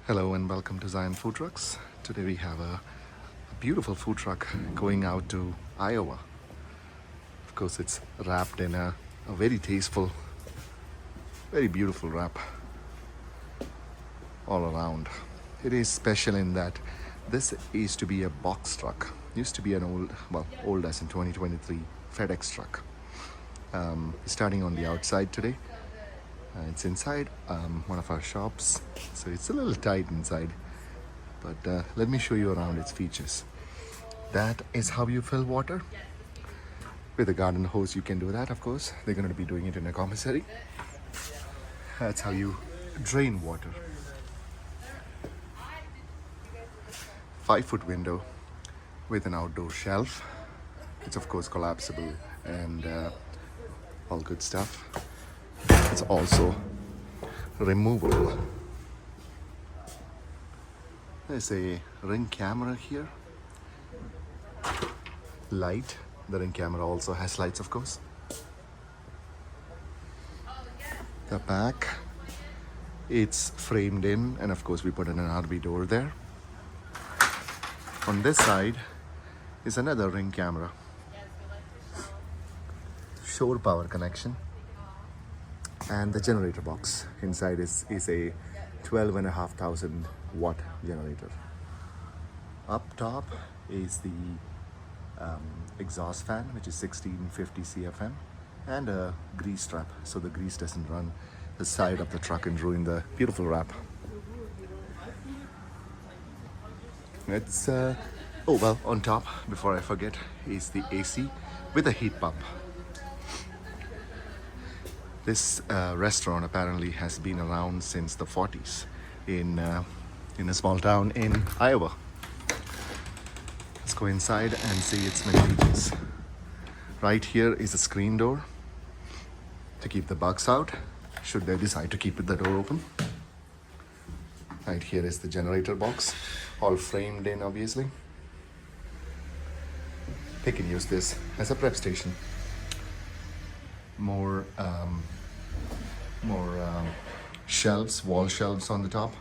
Hello and welcome to Zion Food Trucks. Today we have a beautiful food truck going out to Iowa. Of course, it's wrapped in a very tasteful, very beautiful wrap all around. It is special in that this is to be a box truck. Used to be an old as in 2023 FedEx truck. Starting on the outside today. It's inside one of our shops, so it's a little tight inside, but let me show you around its features. That is how you fill water. With a garden hose you can do that, of course. They're going to be doing it in a commissary. That's how you drain water. 5-foot window with an outdoor shelf. It's of course collapsible and all good stuff. It's also removable. There's a ring camera here. Light. The ring camera also has lights, of course. The back, it's framed in, and of course we put in an RV door there. On this side is another ring camera. Shore power connection. And the generator box inside is a 12,500 watt generator. Up top is the exhaust fan, which is 1650 CFM, and a grease trap, so the grease doesn't run the side of the truck and ruin the beautiful wrap. It's on top, before I forget, is the AC with a heat pump. This restaurant apparently has been around since the 40s in a small town in Iowa. Let's go inside and see its many features. Right here is a screen door to keep the bugs out, should they decide to keep the door open. Right here is the generator box, all framed in obviously. They can use this as a prep station. More shelves, wall shelves on the top.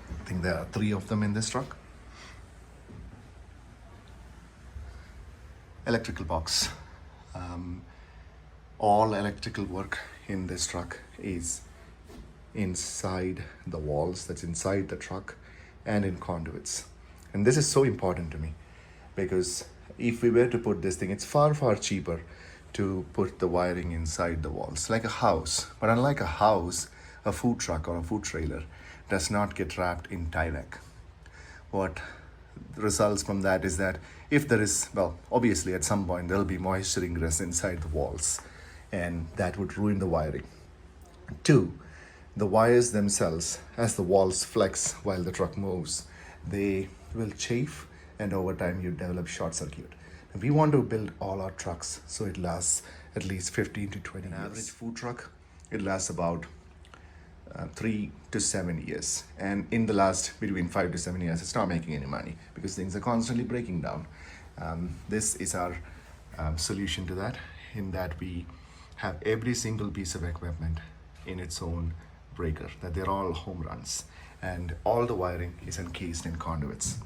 I think there are 3 of them in this truck. Electrical box. All electrical work in this truck is inside the walls, that's inside the truck, and in conduits. And this is so important to me because if we were to put this thing, it's far cheaper to put the wiring inside the walls, like a house. But unlike a house, a food truck or a food trailer does not get wrapped in Tyvek. What results from that is that if there is, obviously at some point there'll be moisture ingress inside the walls, and that would ruin the wiring. 2, the wires themselves, as the walls flex while the truck moves, they will chafe, and over time you develop short circuit. We want to build all our trucks so it lasts at least 15 to 20 years. An average food truck, it lasts about 3 to 7 years. And in the last between 5 to 7 years, it's not making any money because things are constantly breaking down. This is our solution to that, in that we have every single piece of equipment in its own breaker, that they're all home runs. And all the wiring is encased in conduits.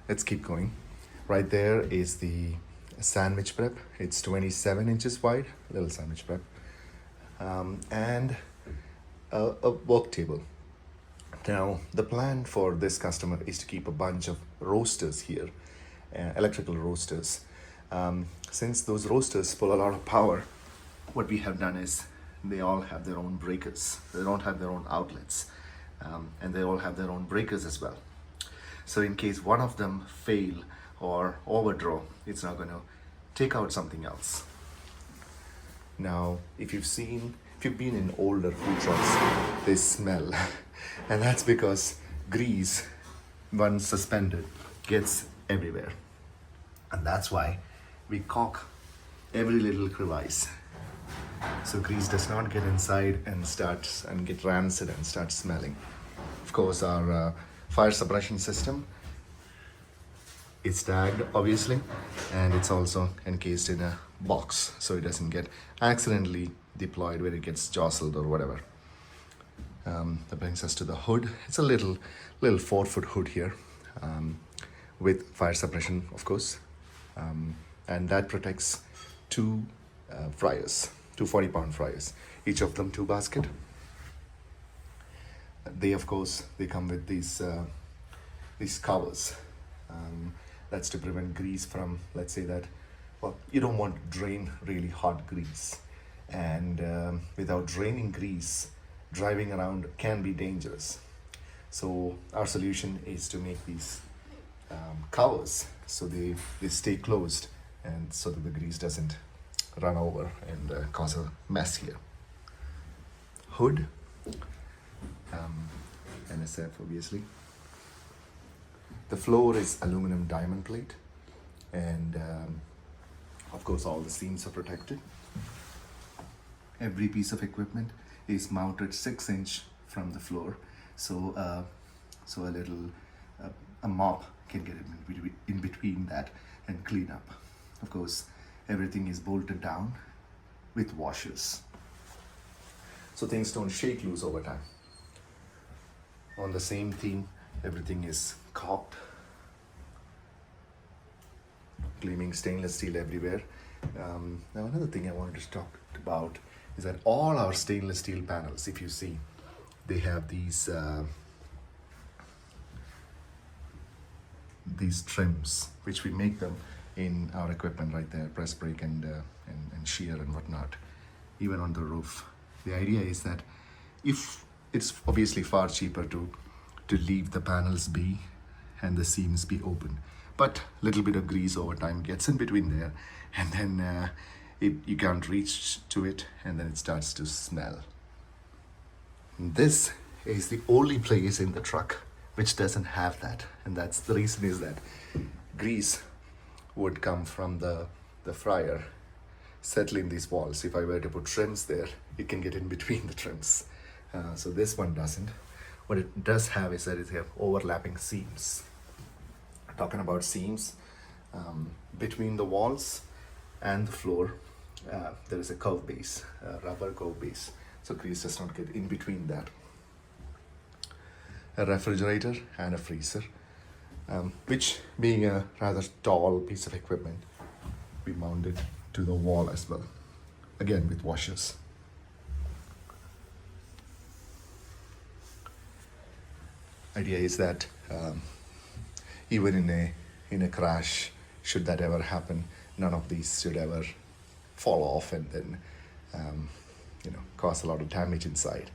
Let's keep going. Right there is the sandwich prep. It's 27 inches wide, little sandwich prep, and a work table. Now, the plan for this customer is to keep a bunch of roasters here, electrical roasters. Since those roasters pull a lot of power, what we have done is they all have their own breakers. They don't have their own outlets, and they all have their own breakers as well. So in case one of them fail or overdraw, it's not going to take out something else. Now, if you've been in older food trucks, they smell. And that's because grease, once suspended, gets everywhere. And that's why we caulk every little crevice, so grease does not get inside and get rancid and start smelling. Of course, our fire suppression system is tagged obviously, and it's also encased in a box so it doesn't get accidentally deployed where it gets jostled or whatever. That brings us to the hood. It's a little 4-foot hood here, with fire suppression, of course, and that protects two fryers, two 40-pound fryers, each of them 2 basket. They, of course, they come with these covers. That's to prevent grease from, let's say that, well, you don't want to drain really hot grease, and without draining grease, driving around can be dangerous. So our solution is to make these covers so they stay closed, and so that the grease doesn't run over and cause a mess here. Hood, NSF obviously. The floor is aluminum diamond plate, and of course all the seams are protected. Every piece of equipment is mounted 6-inch from the floor, so a mop can get in between that and clean up. Of course, everything is bolted down with washers, so things don't shake loose over time. On the same theme, everything is caulked, gleaming stainless steel everywhere. Now another thing I wanted to talk about is that all our stainless steel panels, if you see, they have these trims, which we make them in our equipment right there, press brake and shear and whatnot, even on the roof. The idea is that if it's obviously far cheaper to leave the panels be and the seams be open, but little bit of grease over time gets in between there, and then you can't reach to it, and then it starts to smell. This is the only place in the truck which doesn't have that, and that's the reason is that grease would come from the fryer, settle in these walls. If I were to put trims there, it can get in between the trims. So this one doesn't. What it does have is that it have overlapping seams. Talking about seams, between the walls and the floor, there is a curve base, a rubber curve base, so grease does not get in between that. A refrigerator and a freezer, which being a rather tall piece of equipment, we mount it to the wall as well, again with washers. Idea is that even in a crash, should that ever happen, none of these should ever fall off and then cause a lot of damage inside.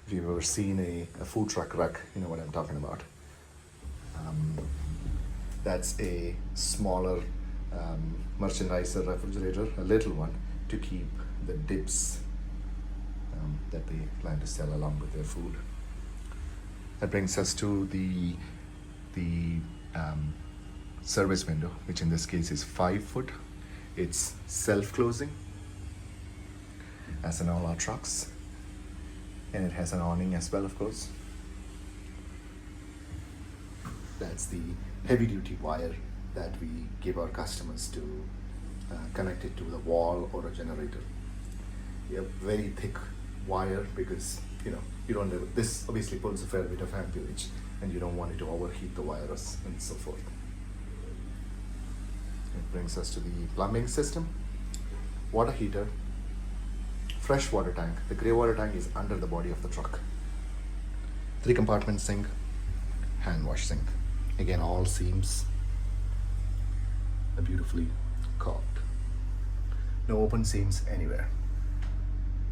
If you've ever seen a food truck wreck, you know what I'm talking about. That's a smaller merchandiser refrigerator, a little one, to keep the dips that they plan to sell along with their food. That brings us to the service window, which in this case is 5 foot. It's self-closing, as in all our trucks, and it has an awning as well, of course. That's the heavy-duty wire that we give our customers to connect it to the wall or a generator. We have very thick wire because you don't have, this obviously pulls a fair bit of amperage, and you don't want it to overheat the wires and so forth. It brings us to the plumbing system. Water heater, fresh water tank. The grey water tank is under the body of the truck. 3-compartment sink, hand wash sink. Again, all seams are beautifully caulked. No open seams anywhere.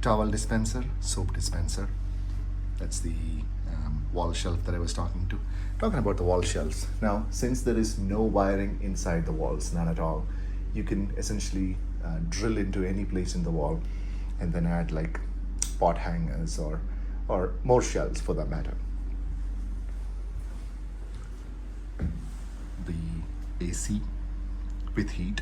Towel dispenser, soap dispenser. That's the wall shelf that I was talking about the wall shelves. Now, since there is no wiring inside the walls, none at all, you can essentially drill into any place in the wall and then add like pot hangers or more shelves for that matter. The AC with heat.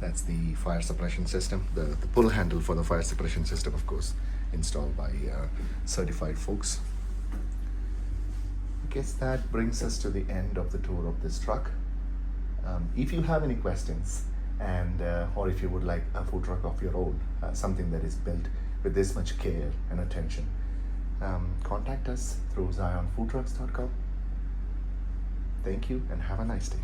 That's the fire suppression system, the pull handle for the fire suppression system, of course, installed by certified folks. I guess that brings us to the end of the tour of this truck. If you have any questions, and or if you would like a food truck of your own, something that is built with this much care and attention. Contact us through zionfoodtrucks.com. Thank you and have a nice day.